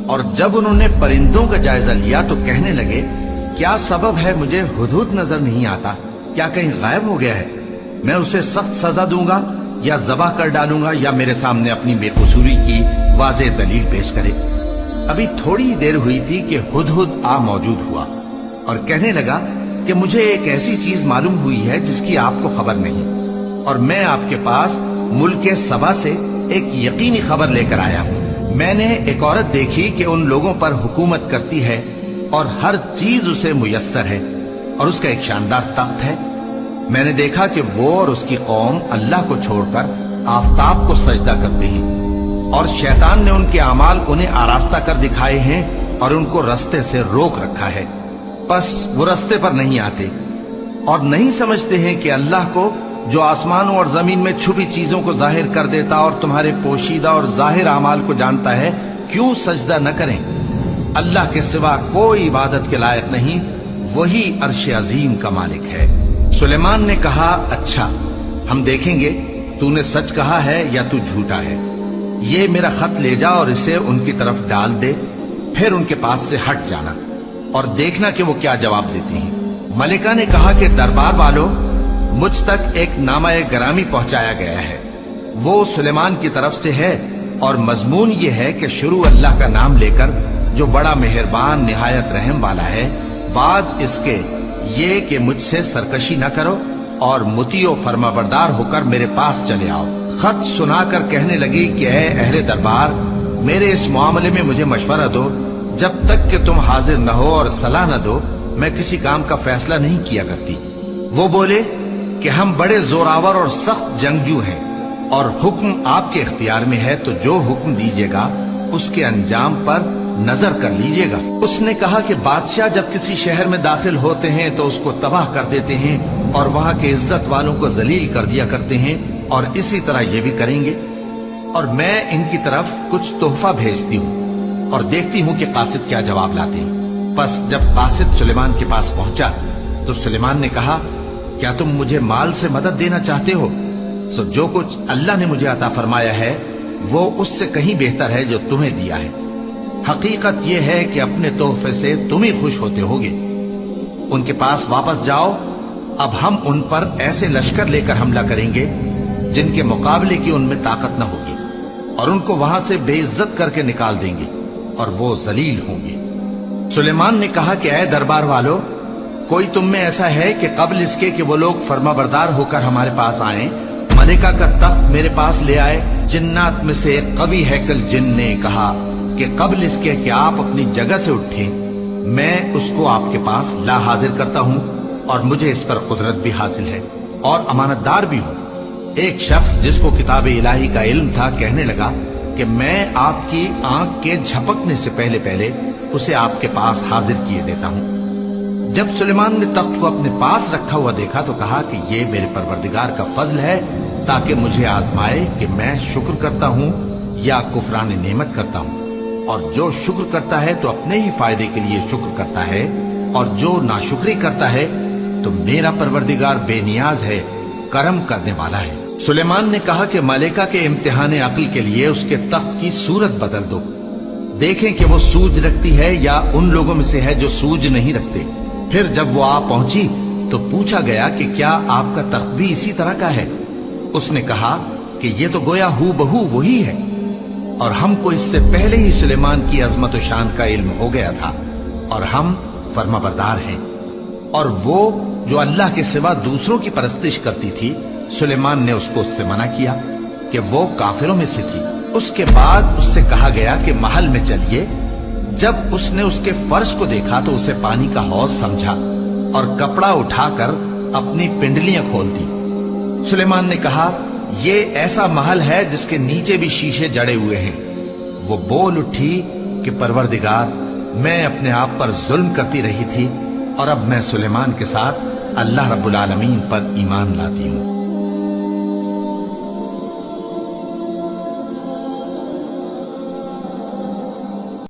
اور جب انہوں نے پرندوں کا جائزہ لیا تو کہنے لگے کیا سبب ہے مجھے ہدہد نظر نہیں آتا؟ کیا کہیں غائب ہو گیا ہے؟ میں اسے سخت سزا دوں گا یا ذبح کر ڈالوں گا یا میرے سامنے اپنی بے قصوری کی واضح دلیل پیش کرے۔ ابھی تھوڑی دیر ہوئی تھی کہ ہدہد آ موجود ہوا اور کہنے لگا کہ مجھے ایک ایسی چیز معلوم ہوئی ہے جس کی آپ کو خبر نہیں، اور میں آپ کے پاس ملک سبا سے ایک یقینی خبر لے کر آیا ہوں۔ میں نے ایک عورت دیکھی کہ ان لوگوں پر حکومت کرتی ہے اور ہر چیز اسے میسر ہے، اور اس کا ایک شاندار تخت ہے۔ میں نے دیکھا کہ وہ اور اس کی قوم اللہ کو چھوڑ کر آفتاب کو سجدہ کرتے ہیں، اور شیطان نے ان کے اعمال انہیں آراستہ کر دکھائے ہیں اور ان کو رستے سے روک رکھا ہے، پس وہ رستے پر نہیں آتے اور نہیں سمجھتے ہیں کہ اللہ کو جو آسمانوں اور زمین میں چھپی چیزوں کو ظاہر کر دیتا اور تمہارے پوشیدہ اور ظاہر اعمال کو جانتا ہے، کیوں سجدہ نہ کریں؟ اللہ کے سوا کوئی عبادت کے لائق نہیں، وہی عرش عظیم کا مالک ہے۔ سلیمان نے کہا اچھا، ہم دیکھیں گے تو نے سچ کہا ہے یا تو جھوٹا ہے۔ یہ میرا خط لے جا اور اسے ان کی طرف ڈال دے، پھر ان کے پاس سے ہٹ جانا اور دیکھنا کہ وہ کیا جواب دیتی ہیں۔ ملکہ نے کہا کہ دربار والوں، مجھ تک ایک نامہ گرامی پہنچایا گیا ہے، وہ سلیمان کی طرف سے ہے، اور مضمون یہ ہے کہ شروع اللہ کا نام لے کر جو بڑا مہربان نہایت رحم والا ہے، بعد اس کے یہ کہ مجھ سے سرکشی نہ کرو اور مطیع و فرما بردار ہو کر میرے پاس چلے آؤ۔ خط سنا کر کہنے لگی کہ اے اہل دربار، میرے اس معاملے میں مجھے مشورہ دو، جب تک کہ تم حاضر نہ ہو اور صلاح نہ دو میں کسی کام کا فیصلہ نہیں کیا کرتی۔ وہ بولے کہ ہم بڑے زوراور اور سخت جنگجو ہیں، اور حکم آپ کے اختیار میں ہے، تو جو حکم دیجیے گا اس کے انجام پر نظر کر لیجیے گا۔ اس نے کہا کہ بادشاہ جب کسی شہر میں داخل ہوتے ہیں تو اس کو تباہ کر دیتے ہیں اور وہاں کے عزت والوں کو ذلیل کر دیا کرتے ہیں، اور اسی طرح یہ بھی کریں گے، اور میں ان کی طرف کچھ تحفہ بھیجتی ہوں اور دیکھتی ہوں کہ قاصد کیا جواب لاتے ہیں۔ پس جب قاصد سلیمان کے پاس پہنچا تو سلیمان نے کہا کیا تم مجھے مال سے مدد دینا چاہتے ہو؟ سو جو کچھ اللہ نے مجھے عطا فرمایا ہے وہ اس سے کہیں بہتر ہے جو تمہیں دیا ہے۔ حقیقت یہ ہے کہ اپنے تحفے سے تم ہی خوش ہوتے ہوگے۔ ان کے پاس واپس جاؤ، اب ہم ان پر ایسے لشکر لے کر حملہ کریں گے جن کے مقابلے کی ان میں طاقت نہ ہوگی، اور ان کو وہاں سے بے عزت کر کے نکال دیں گے اور وہ ذلیل ہوں گے۔ سلیمان نے کہا کہ اے دربار والو، کوئی تم میں ایسا ہے کہ قبل اس کے کہ وہ لوگ فرما بردار ہو کر ہمارے پاس آئیں، ملکہ کا تخت میرے پاس لے آئے؟ جنات میں سے ایک قوی ہیکل جن نے کہا کہ قبل اس کے کہ آپ اپنی جگہ سے اٹھیں میں اس کو آپ کے پاس لا حاضر کرتا ہوں، اور مجھے اس پر قدرت بھی حاصل ہے اور امانت دار بھی ہوں۔ ایک شخص جس کو کتاب الہی کا علم تھا کہنے لگا کہ میں آپ کی آنکھ کے جھپکنے سے پہلے پہلے اسے آپ کے پاس حاضر کیے دیتا ہوں۔ جب سلیمان نے تخت کو اپنے پاس رکھا ہوا دیکھا تو کہا کہ یہ میرے پروردگار کا فضل ہے تاکہ مجھے آزمائے کہ میں شکر کرتا ہوں یا کفران نعمت کرتا ہوں، اور جو شکر کرتا ہے تو اپنے ہی فائدے کے لیے شکر کرتا ہے، اور جو ناشکری کرتا ہے تو میرا پروردگار بے نیاز ہے، کرم کرنے والا ہے۔ سلیمان نے کہا کہ ملکہ کے امتحان عقل کے لیے اس کے تخت کی صورت بدل دو، دیکھیں کہ وہ سوج رکھتی ہے یا ان لوگوں میں سے ہے جو سوج نہیں رکھتے۔ پھر جب وہ آ پہنچی تو پوچھا گیا کہ کیا آپ کا تخت بھی اسی طرح کا ہے؟ اس نے کہا کہ یہ تو گویا ہو بہو وہی ہے، اور ہم کو اس سے پہلے ہی سلیمان کی عظمت و شان کا علم ہو گیا تھا، اور ہم فرما بردار ہیں۔ اور وہ جو اللہ کے سوا دوسروں کی پرستش کرتی تھی، سلیمان نے اس کو اس سے منع کیا کہ وہ کافروں میں سے تھی۔ اس کے بعد اس سے کہا گیا کہ محل میں چلیے۔ جب اس نے اس کے فرش کو دیکھا تو اسے پانی کا حوض سمجھا اور کپڑا اٹھا کر اپنی پنڈلیاں کھول دی۔ سلیمان نے کہا یہ ایسا محل ہے جس کے نیچے بھی شیشے جڑے ہوئے ہیں۔ وہ بول اٹھی کہ پروردگار، میں اپنے آپ پر ظلم کرتی رہی تھی، اور اب میں سلیمان کے ساتھ اللہ رب العالمین پر ایمان لاتی ہوں۔